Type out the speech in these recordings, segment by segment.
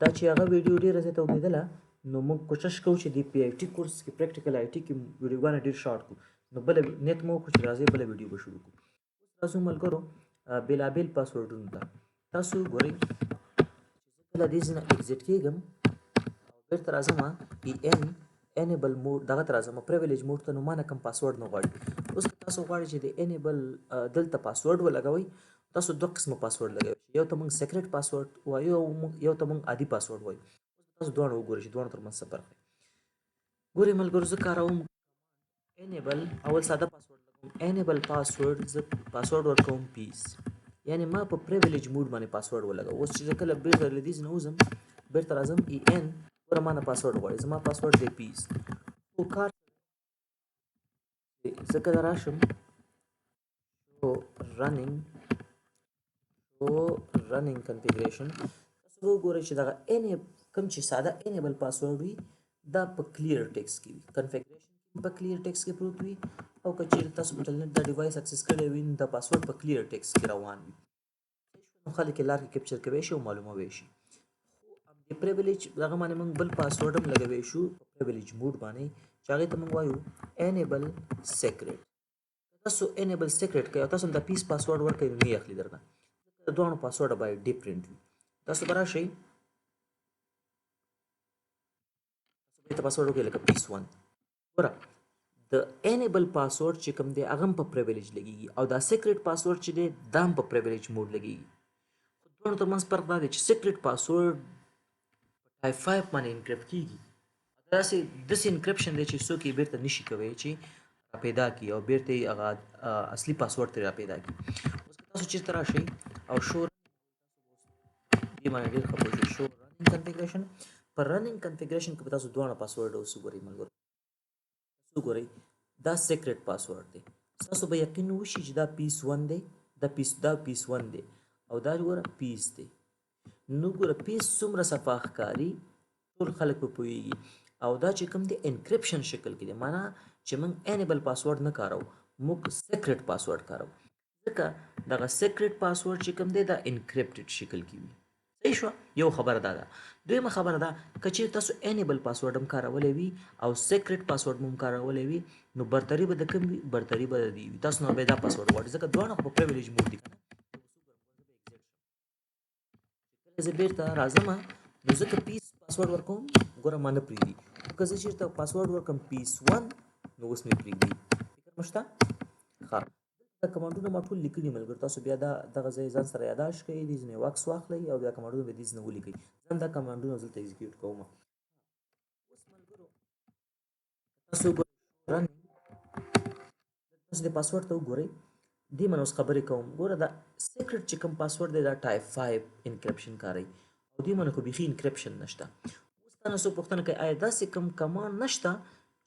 دا چې هغه ویډیو ډېره زیاته اوږدېدله نو موږ کوشش کوو چې د پی آی ټي کورس کې پریکټیکل آی ټي کې ویډیوګانې ډېر شارټ کړو نو بله نیت مو وکړو چې راځئ بله ویډیو به شروع کړو. اوس راځو ملګرو بېلابېل پاسورډونو ته. تاسو ګورئ چې زه کله دې ځای نه اگزیټ کېږم او بېرته راځم انیبل موډ دغه ته راځم پریویلیج موډ ته، نو ما نه کوم پاسورډ نه غواړي. اوس که تاسو غواړئ چې د انیبل دلته پاسورډ ولګوئ، تاسو دوه قسمه پاسورډ لګوئ، یو ته موږ سیکرټ پاسورډ وایو، یو ته موږ عادي پاسورډ وایو. تاسو دواړه وګورئ چې دواړو ترمنځ څه فرق دی. ګورئ ملګرو زه کاروم انیبل، اول ساده پاسورډ لګوم، انیبل پاسورډ، زه پاسورډ ورکوم پیس، یعنی ما په پریویلیج موډ باندې پاسورډ ولګوم. اوس چې زه کله بیرته له دې ځای نه وځم بیرته راځم ګوره ما نه پاسورډ غواړي، زما پاسورډ دی پیس. خو کار زه کله راشم شو رننګ کنفیګریشن، تاسو وګورئ چې دغه کوم چې ساده انیبل پاسورډ وي دا په کلیر ټیکسټ کې وي، کنفیګریشن په کلیر ټیکسټ کې پروت وي، او که چیرې تاسو په ټلنټ دا ډیوایس اکسس کړی وي نو دا پاسورډ په کلیر ټیکسټ کې روان وي، نو خلک یې لار کې کیپچر کوی شي او معلوموی شي. خو د پریویلیج دغه باندې موږ بل پاسورډ هم لګوی شو په پریویلیج موډ باندې چې هغې ته موږ وایو انیبل سیکرټ. تاسو انیبل سیکرټ کوئ او تاسو هم د پیس پاسورډ ورکوئ نو نه یې اخلي درنه، د دواړو پاسورډ باید ډیفرنټ وي. تاسو به راشئ تاسو به پاسورډ وکړئ لکه پیس 1. ګوره د انیبل پاسورډ چې کوم دی هغه هم په پریویلیج لګیږي او دا سیکرټ پاسورډ چې دی دا هم په پریویلیج موډ لګیږي. خو دواړو ترمنځ فرق دا دی چې سیکرټ پاسورډ په ټایپ 5 باندې انکریپټ کیږي، داسې انکریپشن دی چې څوک یې بیرته نشي کوی چې پیدا کی او بیرته یې هغه اصلي پاسورډ ترې را پیدا کی. اوس که تاسو چېرته راشئ او شو دې باندې ډېر ښه پوه شئ، شو رننګ کنفیګریشن، په رننګ کنفیګریشن کې به تاسو دواړه پاسورډ اوس وګورئ ملګرو، تاسو وګورئ دا سیکرټ پاسورډ دی، تاسو به یقین وشي چې دا پیس 1 دی، دا پیس 1 دی او دا ګوره پیس دی. نو ګوره پیس څومره صفا ښکاري ټول خلک په پوهېږي، او دا چې کوم دی انکریپشن شکل کې دی، معنا چې موږ انیبل پاسورډ نه کارو، موږ سیکرټ پاسورډ کارو، ځکه دغه سیکرټ پاسورډ چې کوم دی دا انکریپټډ شکل کې وي. صحیح شوه؟ یو خبره دا ده. دویمه خبره ده که چیرې تاسو انیبل پاسورډ هم کارولی وي او سیکرټ پاسورډ هم کارولی وي نو برتري به د کوم وي؟ برتري به د دې وي، تاسو نه به دا پاسورډ غواړئ ځکه دواړه په پریویلیج موډ دي که نه. کله زه بیرته راځم نو زه که پیس پاسورډ ورکوم ګوره ما نه پرېږدي، که زه چېرته پاسورډ ورکړم پیس 1 نو اوس مې پرېږدي. فکر مو شته؟ ښه، دا کمانډونه ما ټول لیکلي ملګرو، تاسو بیا دغه ځای ځان سره یاداشت کړئ، دې ځینې واکس واخلئ او بیا کمانډونه به دې ځینې ولیکئ. ځان دا کمانډونه دلته ایگزیکیوټ کوم. اوس ملګرو تاسو وګورئ تاسو د پاسورډ ته وګورئ، دې باندې اوس خبرې کوم. ګوره دا سیکرټ چې کوم پاسورډ دی دا ټایپ 5 انکریپشن کاروي او دې باندې خو بیخي انکریپشن نشته. اوس تا نه څوک پوښتنه کوي آیا داسې کوم کمانډ نشته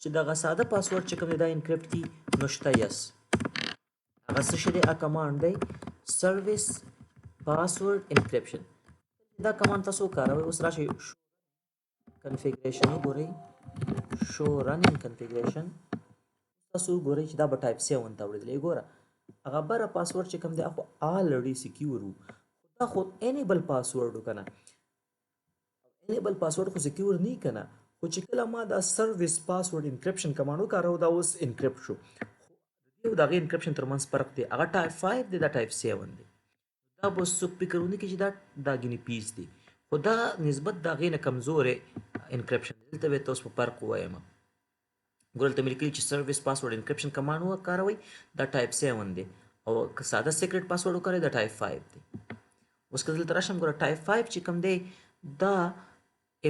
چې دغه ساده پاسورډ چې کوم دی دا انکریپټ کړي؟ نو شته، یس، هغه څه شی دی؟ هغه کمانډ دی سروس پاسورډ انکریپشن. دا کمانډ تاسو وکاروئ. اوس راشئ کنفیګریشن وګورئ، شو رننګ کنفیګریشن، تاسو وګورئ چې دا به ټایپ 7 ته وړېدلی. ګوره هغه بره پاسورډ چې کوم دی هغه آلریډي سیکیور و، دا خو انیبل پاسورډ و که نه، انیبل پاسورډ خو سیکیور نه وي که نه، خو چې کله ما دا سروس پاسورډ انکریپشن کمانډ وکارو دا اوس انکریپټ شو. خو د هغې انکریپشن ترمنځ فرق دی، هغه ټایپ 5 دی دا ټایپ 7 دی. دا به څوک فکر ونه کړي چې دا ګینې پیس دی، خو دا نسبت د هغې نه کمزورې انکریپشن دی. دلته به تاسو په فرق ووایم. ګوره دلته مې لیکلي چې سروس پاسورډ انکریپشن کمانډ وکاروئ دا ټایپ 7 دی، او که ساده سیکرټ پاسورډ وکاروئ دا ټایپ 5 دی. اوس که دلته راشم ګوره ټایپ 5 چې کوم دی دا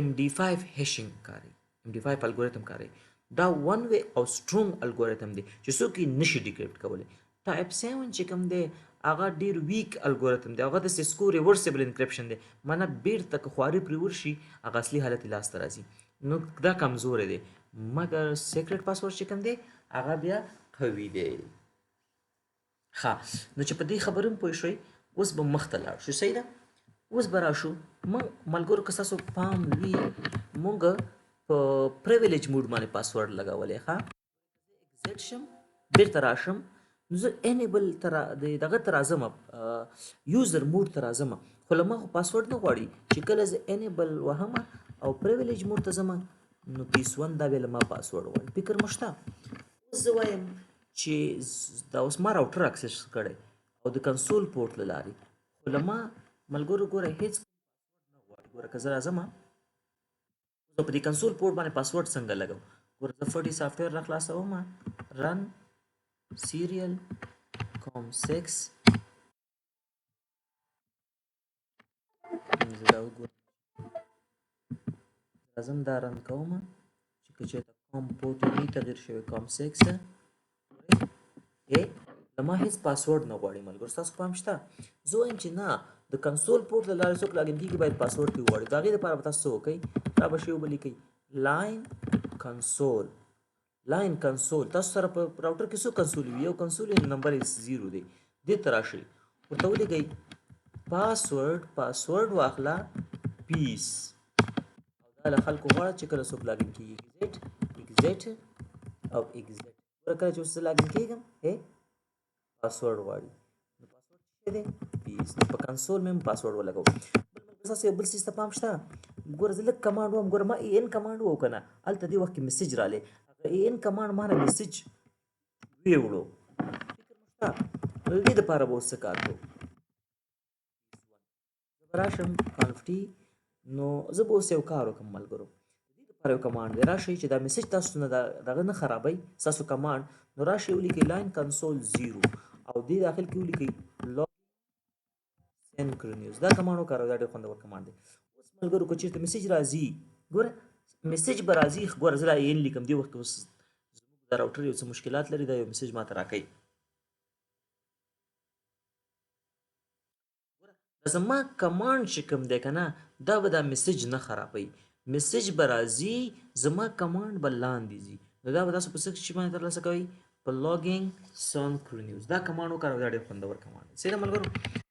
MD5 هیشنګ کاروي، MD5 الګوریتم کاروي، دا ون وی او سټرونګ الګوریتم دی چې څوک یې نشي ډیکریپټ کولی. ټایپ 7 چې کوم دی هغه ډېر ویک الګوریتم دی، هغه د سیسکو ریورسیبل انکریپشن دی، معنا بیرته که خواري پرې ورشي هغه اصلي حالت یې لاسته راځي، نو دا کمزوری دی. مګر سیکرټ پاسورډ چې کوم دی هغه بیا قوي دی. ښه، نو چې په دې خبرې هم پوه شوئ اوس به مخ ته لاړ شو. صحیح ده؟ اوس به راشو موږ ملګرو که ستاسو پام وي موږ په پریویلیج موډ باندې پاسورډ لګولی. ښه، اگزیټ شم بیرته راشم نو زه انیبل دغه ته راځم، یوزر موډ ته راځم، خو له ما خو پاسورډ نه غواړي چې کله زه انیبل وهم او پریویلیج موډ ته ځم نو پیس 1 دا به له ما پاسورډ غواړي فکر مو شته اوس زه وایم چې دا اوس ما راوټر اکسس کړی او د کنسول پورټ له لارې خو له ما ملګرو ګوره هیڅ نه غواړي ګوره که زه راځم زه په دې کنسول پورټ باندې پاسورډ څنګه لګوم ګوره زه فټي سافټویر را خلاصوم رن سیریل کوم 6 زه دا وګورم راځم دا رن کوم چې که چېرته کوم پورټ نه تغیر شوی کوم 6 له ما هیڅ پاسورډ نه غواړي ملګرو ستاسو پام شته زه وایم چې نه د کنسول پورټ له لارې څوک لاګین کېږي باید پاسورډ پرې وغواړي د هغې دپاره به تاسو څه وکئ را به شی ولیکئ لاین کنسول تاسو سره په راوټر کې څو کنسول وي یو کنسول یې نمبر یې 0 دی دې ته راشئ ورته ولیکئ پاسورډ واخله پیس او دا له خلکو غواړه چې کله څوک لاګین کېږي ایگزیټ او ایگزیټ ګوره کله چې اوس زه لاګین کېږم پاسورډ غواړي نو پاسورډ څه دی پیس نو په کنسول مې هم پاسورډ ولګوم بل ملګرو ستاسو یو بل څیز ته پام شته ګوره زه لږ کمانډ وم ګوره ما ان کمانډ وو که نه هلته دې وخت کې میسج رالی هغه ان کمانډ ما نه میسج ویوړو فکر مو شته نو د دې دپاره به اوس څه کار کوو زه به راشم کانفټي نو زه به اوس یو کار وکړم ملګرو د دې دپاره یو کمانډ دی راشئ چې دا میسج تاسو نه دغه نه خرابوي ستاسو کمانډ نو راشئ ولیکئ لاین کنسول 0 او دې داخل کې ولیکئ لاګ synchronous دا کمانډ وکاروئ دا ډېر خوندور کمانډ دی اوس ملګرو که چېرته میسج راځي ګوره میسج به راځي ګوره زه دا ان لیکم دې وخت کې اوس زموږ دا راوټر یو څه مشکلات لري دا یو میسج ماته راکوي دا زما کمانډ چې کوم دی که نه دا به دا میسج نه خرابوي میسج به راځي زما کمانډ به لاندې ځي نو دا به تاسو په څه شي باندې ترلاسه کوئ په لاګینګ synchronous دا کمانډ وکاروئ دا ډېر خوندور کمانډ دی صحیح ده ملګرو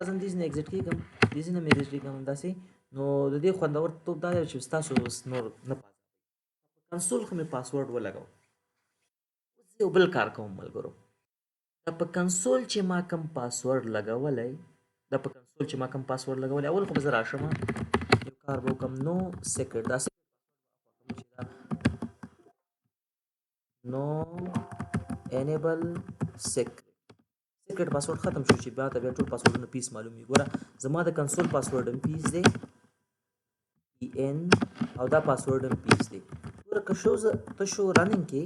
راځم دې نه ایگزیټ کېږم دې نه مې ایگزیټ کېږم داسې نو د دې خوندور توب دا دی چې ستاسو نور نه په کنسول خو مې پاسورډ ولګو اوس یو بل کار کوم ملګرو دا په کنسول چې ما کوم پاسورډ لګولی اول خو به زه راشم یو کار به وکړم نو سیکرټ دا نو انیبل سیکرټ پاسورډ ختم شو چې بیا ته بیا ټول پاسورډونه پیس معلوم وي ګوره زما د کنسول پاسورډ هم پیس دی ان او دا پاسورډ هم پیس دی ګوره که شو رننګ کې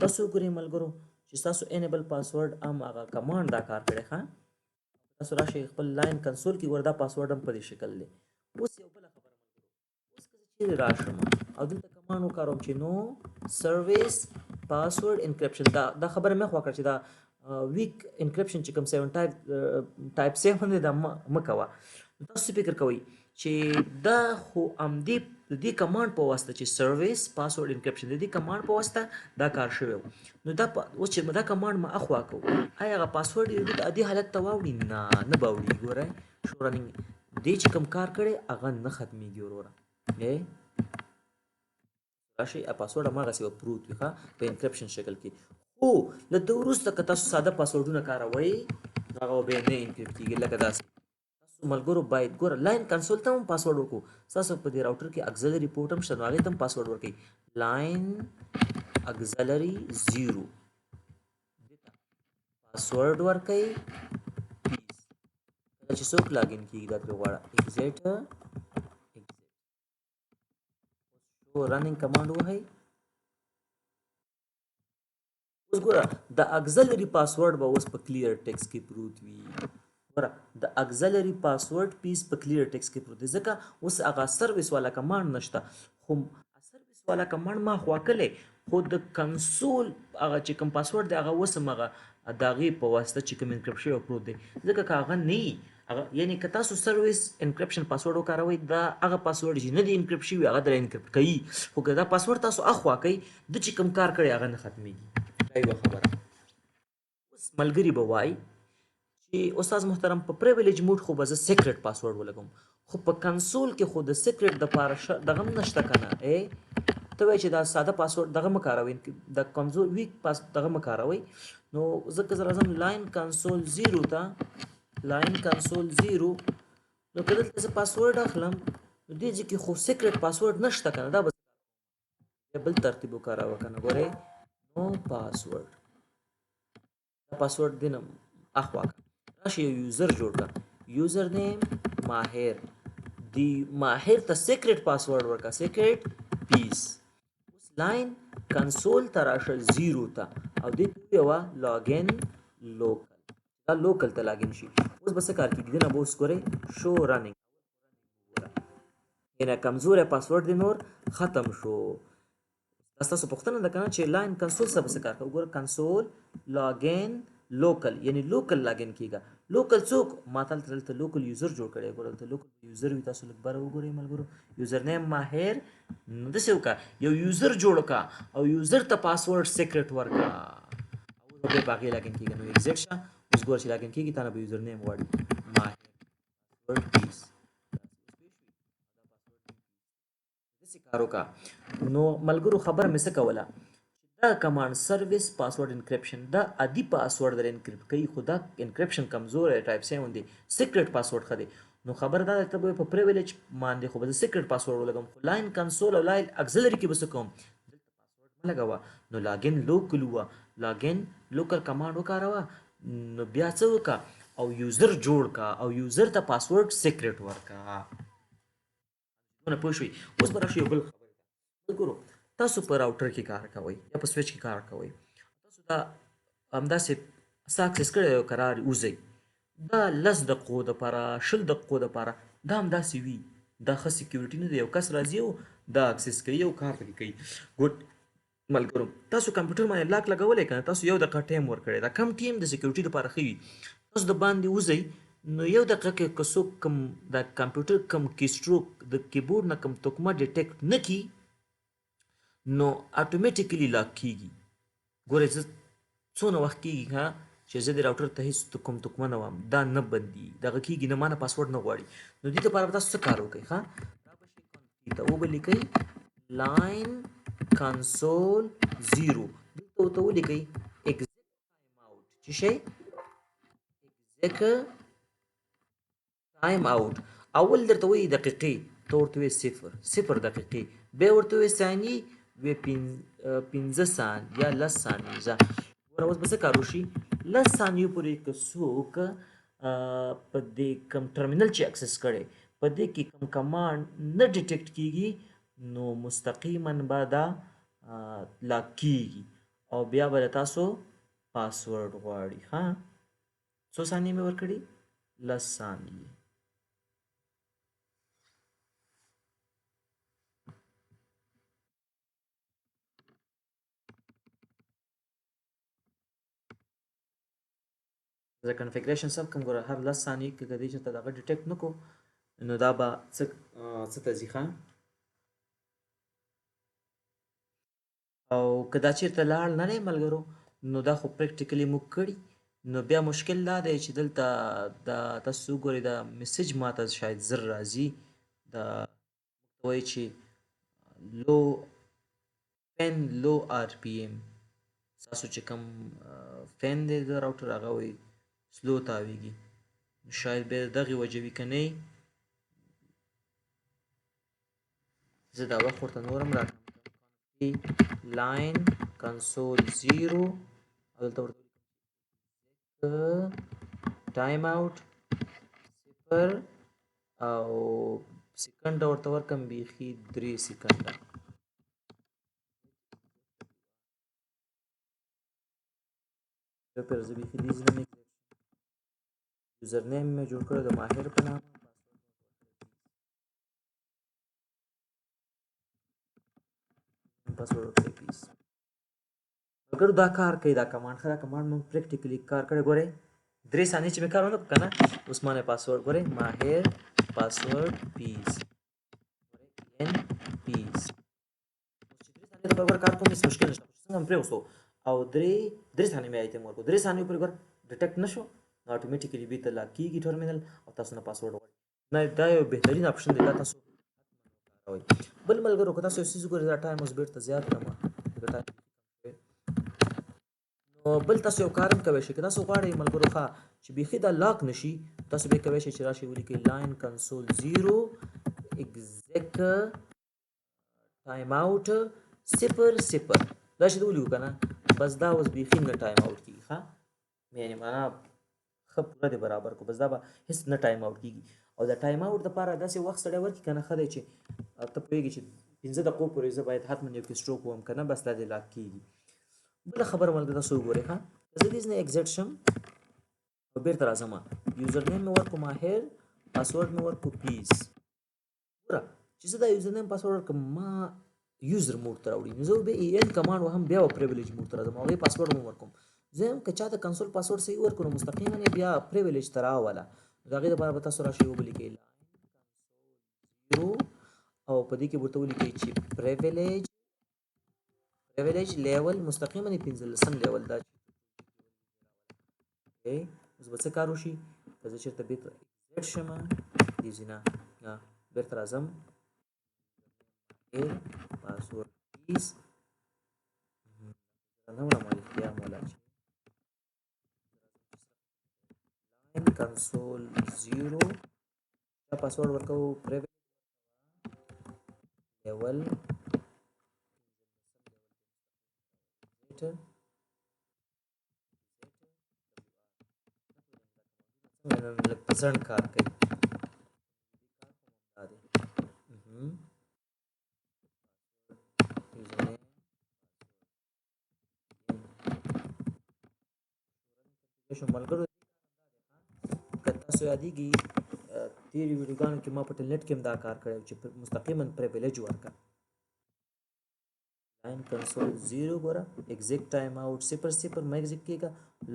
تاسو وګورئ ملګرو چې ستاسو انیبل پاسورډ هم هغه کمانډ دا کار کړی ښه تاسو راشئ خپل لاین کنسول کې ګوره دا پاسورډ هم په دې شکل دی اوس یو بله خبره ملګرو اوس که زه چیرې راشم او دلته کمانډ وکاروم چې نو سرویس پاسورډ انکریپشن دا خبره مې خوا کړه چې دا ویک انکریپشن چې کوم 7 ټایپ 7 دی دا مه کوه تاسو فکر کوئ چې دا خو همدې د دې کمانډ په واسطه چې سرویس پاسورډ انکریپشن د دې کمانډ په واسطه دا کار شوی و نو دا اوس چې دا کمانډ ما اخوا کوو آیا هغه پاسورډ یې دې حالت ته واوړي نه به وړي ګوره شو رننګ دې چې کوم کار کړی هغه نه ختمېږي وروره راشئ پاسورډ هماغسې به پروت وي ښه په انکریپشن شکل کې خو له ده وروسته که تاسو ساده پاسورډونه کاروئ نو هغه به بیا نه انکریپټ کېږي لکه داسې ملګرو باید ګوره لاین کنسول ته هم پاسورډ ورکړو ستاسو په دې راوټر کې اګزلري پورټ هم شته نو هغې ته هم پاسورډ ورکوئ لاین اګزلري 0 پاسورډ ورکوئ پلیز کله چې څوک لاګین کېږي دا ترې غواړه ایگزیټ رننګ کمانډ ووهئ اوس ګوره د اګزلري پاسورډ به اوس په کلیر ټیکس کې پروت وي ګوره د اګزلري پاسورډ پیس په کلیر ټیکس کې پروت دی ځکه اوس هغه سرویس والا کمانډ نشته خو سرویس والا کمانډ ما خوا کلی خو د کنسول هغه چې کوم پاسورډ دی هغه اوس هم هغه د هغې په واسطه چې کوم انکریپټ شوی پروت دی ځکه که هغه نه وي یعنی که تاسو سرویس انکریپشن پاسورډ وکاروئ دا هغه پاسورډ چې نه دی انکریپټ شوي هغه در انکریپټ کوي خو که دا پاسورډ تاسو اخوا کوئ د چې کوم کار کړی هغه نه ختمېږي دا یوه خبره اوس ملګري به وایي چې استاد محترم په پریویلیج موډ خو به زه سیکرټ پاسورډ ولګوم خو په کنسول کې خو د سیکرټ دپاره دغه هم نشته که نه ته وایي چې دا ساده پاسورډ دغه مه کاروئ د کمزور ویک دغه مه کاروئ نو ځکه زه راځم لاین کنسول 0 ته لاین کنسول 0 نو که دلته زه پاسورډ اخلم نو دې ځای کې خو سیکرټ پاسورډ نشته که نه دا به بل ترتیب وکاروه که نه ګورئ نو پاسورډ دا پاسورډ دې نه اخوا کړه راشي یو یوزر جوړ کړه یوزر نیم ماهر دی ماهر ته سیکرټ پاسورډ ورکړه سیکرټ پیس اوس لاین کنسول ته راشه 0 ته او دې ته یوه لاګین لوکل دا لوکل ته لاګین شي اوس به څه کار کېږي دې نه به اوس ګورئ شو رننګ یعنې کمزوری پاسورډ دی نور ختم شو دا ستاسو پوښتنه ده که نه چې لاین کنسول څه به څه کار کوي وګوره کنسول لاګین لوکل یعنی لوکل لاګین کېږه لوکل څوک ما ته دلته لوکل یوزر جوړ کړی ګوره دلته لوکل یوزر وي تاسو لږ بره وګورئ ملګرو یوزر نیم ماهر نو داسې وکړه یو یوزر جوړ کړه او یوزر ته پاسورډ سیکرټ ورکړه او اوس به بیا په هغې لاګین کېږي نو ایگزیټ شه اوس ګوره چې لاګین کېږي تا نه به یوزر نیم غواړي ماهر پاسورډ پیس کار وکړه نو ملګرو خبره مې څه کوله دا کمانډ سروس پاسورډ انکریپشن دا عادي پاسورډ در انکریپټ کوي خو دا انکریپشن کمزوری ټایپ 7 دی سیکرټ پاسورډ ښه دی نو خبره دا ده ته به په پریویلیج باندې خو به زه سیکرټ پاسورډ ولګوم خو لاین کنسول او لاین اکسلري کې به څه کوم دلته پاسورډ مه لګوه نو لاګین لوکل وه لاګین لوکل کمانډ وکاروه نو بیا څه وکړه او یوزر جوړ کا او یوزر ته پاسورډ سیکرټ ورکړه نه پوه شوي اوس به راشي یو بل خبرې ته ملګرو تاسو په راوټر کې کار کوئ یا په سویچ کې کار کوئ تاسو دا همداسې څه اکسس کړی یو قرار وځئ دا 10 دقیقو دپاره 20 دقیقو دپاره دا همداسې وي دا ښه سیکیورټي نه دی یو کس راځي او دا اکسس کوي او کار پکې کوي ګوډ ملګرو تاسو کمپیوټر باندې لاک لګولی که نه تاسو یو دقیقه ټایم ورکړی دا کم ټایم د سیکیورټي لپاره ښه وي تاسو د باندې وځئ نو یو دقیقه کې که څوک کم د کمپیوټر کم کیسټروک د کیبورډ نه کم توکمه ډیټیکټ نه کړي نو اټومیټیکلی لاک کېږي ګورئ زه څونه وخت کېږي ها چې زه د راوټر ته هېڅ کوم توکمه نه وم دا نه بندي دغه کېږي نه ما نه پاسورډ نه غواړي نو دې دپاره به تاسو څه کار وکړئ ښه دا به شي ته وبه لیکئ لاین کنسول 0 دلته ورته ولیکئ exec timeout چې شی exec ټایم اوټ اول درته وایي دقیقې ته ورته وایي صفر دقیقې بیا ورته وایي ثانیې بیا 15 ثانیې یا 10 ثانیې ځه ګوره اوس به څه کار وشي 10 ثانیو پورې که څوک په دې کم ټرمینل چې اکسس کړی په دې کې کم کمانډ نه ډیټیکټ کېږي نو مستقیما به دا لاک کېږي او بیا به له تاسو پاسورډ غواړي ها څو ثانیې مې ورکړي 10 ثانیې زه کنفیګریشن سم کوم ګوره هر 10 ثانیې کې کدی چې ته دغه ډیټیکټ نه کو نو دا به څه ته ځي ښه او که دا چېرته لاړ نه دی ملګرو نو دا خو پریکټیکلی موږ کړي نو بیا مشکل دا دی چې دلته دا تاسو وګورئ دا میسج ماته شاید زر راځي دا موږ ته وایي چې لو فین لو آر پی ایم ستاسو چې کوم فین دی د راوټر هغه وایي سلو تاویږي شاید بیا دغې وجه وي که نه زه دا وخت ورته نور هم راکړم لاین کنسول 0 او دلته ورته ټایم اوټ 0 او سیکنډ ورته ورکړم بیخي 3 سیکنډه زه بیخي دې ځای نه یوزر نیم مې جوړ کړی د ماهر په نامه پاسورډ ورکړی پیس ملګرو دا کار کوي دا کمانډ ښه دا کمانډ موږ پریکټیکلی کار کړی ګورئ 3 ثانیې چې مې کار ونه کړو که نه اوس ما نه پاسورډ ګورئ ماهر پاسورډ پیس ان پیس چې 3 ثانیې لپاره کار کوم هېڅ مشکل نشته څنګه مې پرېوستو او 3 ثانیې مې آیتم ورکړو 3 ثانیو پورې ګور ډیټیکټ نه شو نو اټومیټیکلی بېرته لاک کېږي ټرمینل او تاسو نه پاسورډ غواړي نه دا یو بهترین اپشن دی دا تاسو بل ملګرو که تاسو یو څیز وګورئ دا ټایم اوس بېرته زیات کړم نو بل تاسو یو کار هم کوی شئ که تاسو غواړئ ملګرو ښه چې بیخي دا لاک نشي تاسو به یې کوی شئ چې راشئ ولیکئ لاین کنسول 0 exec timeout 0 دا چې ولیکو که نه بس دا اوس بیخي نه ټایم آوټ کېږي ښه یعنې معنا ښه پوره دی برابر کو بس دا به هېڅ نه ټایم آوټ کېږي او د ټایم آوټ دپاره داسې وخت سړی ورکړي که نه ښه دی چې ته پوهېږي چې 15 دقیقو پورې زه باید حتما یو کې سټروک ووم که نه بس دا دې لاک کېږي بله خبره ملګري تاسو وګورئ ښه زه دې نه ایګزټ شم او بېرته راځم یوزر نیم مې ورکړو ماهر پاسورډ مې ورکړو پیس ګوره چې زه دا یوزر نیم پاسورډ ورکړم ما یوزر موډ ته راوړي نو زه به ای ان کمانډ وهم بیا به پریویلیج موډ ته راځم هغې پاسورډ مې ورکوم زه هم که چاته کنسول پاسورډ صحیح ورکړو نو مستقیما یې بیا پریویلیج ته راوله د هغې دپاره به تاسو راشئ ولیکئ او په دې کې ورته ولیکئ چې پریویلیج لیول مستقیما یې 15 لیول دا اوس به څه کار وشي که زه چېرته بېرته ایګزټ شم دې ځي نه بېرته راځم پاسورډ پیس نه وړم رښتیا مولا چې لاین کنسول 0 دا پاسورډ ورکوو پریویلیج لیول لږ په ځنډ کار کوي ملګرو که تاسو یادېږي تېرې ویډیوګانو کې ما په ټلنټ کې هم دا کار کړی چې مستقیما پریویلیج ورکړه لاین کنسول 0 ګوره exec timeout 0 مه exec کېږه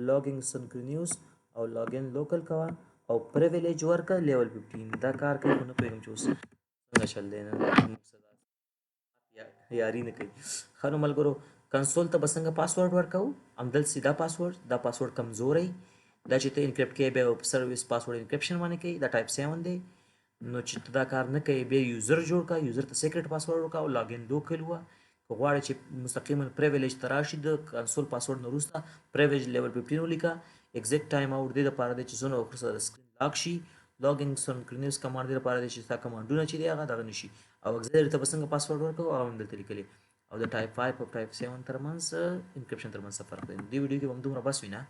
لاګینګ سنکرونیوس او لاګین لوکل کوه او پریویلیج ورکړه لیول 15 دا کار کوي خو نه پوهېږم چې اوس څنګه چل دی نه یاري نه کوي ښه نو ملګرو کنسول ته به څنګه پاسورډ ورکوو همدلسې دا پاسورډ کمزوری دا چې ته انکریپټ کوې بیا سروس پاسورډ انکریپشن باندې کوي دا ټایپ 7 دی نو چې ته دا کار نه کوې بیا یوزر جوړ کړه یوزر ته سیکرټ پاسورډ ورکړه او لاګین لوکل وه که غواړې چې مستقیما پریویلیج ته راشي د کنسول پاسورډ نه وروسته پریویلیج لیول 15 ولیکه ایګزیکټ ټایم آوټ دې دپاره دی چې څونه وخت سره سکرین لاک شي لاګینګ سنکرونیوس کمانډ دې دپاره دی چې ستا کمانډونه چې دی هغه دغه نه شي او اګزیلري ته به څنګه پاسورډ ورکوو هغه هم دلته لیکلي او د ټایپ 5 او ټایپ 7 ترمنځ انکریپشن ترمنځ څه فرق دی دې ویډیو کې به همدومره بس وي نه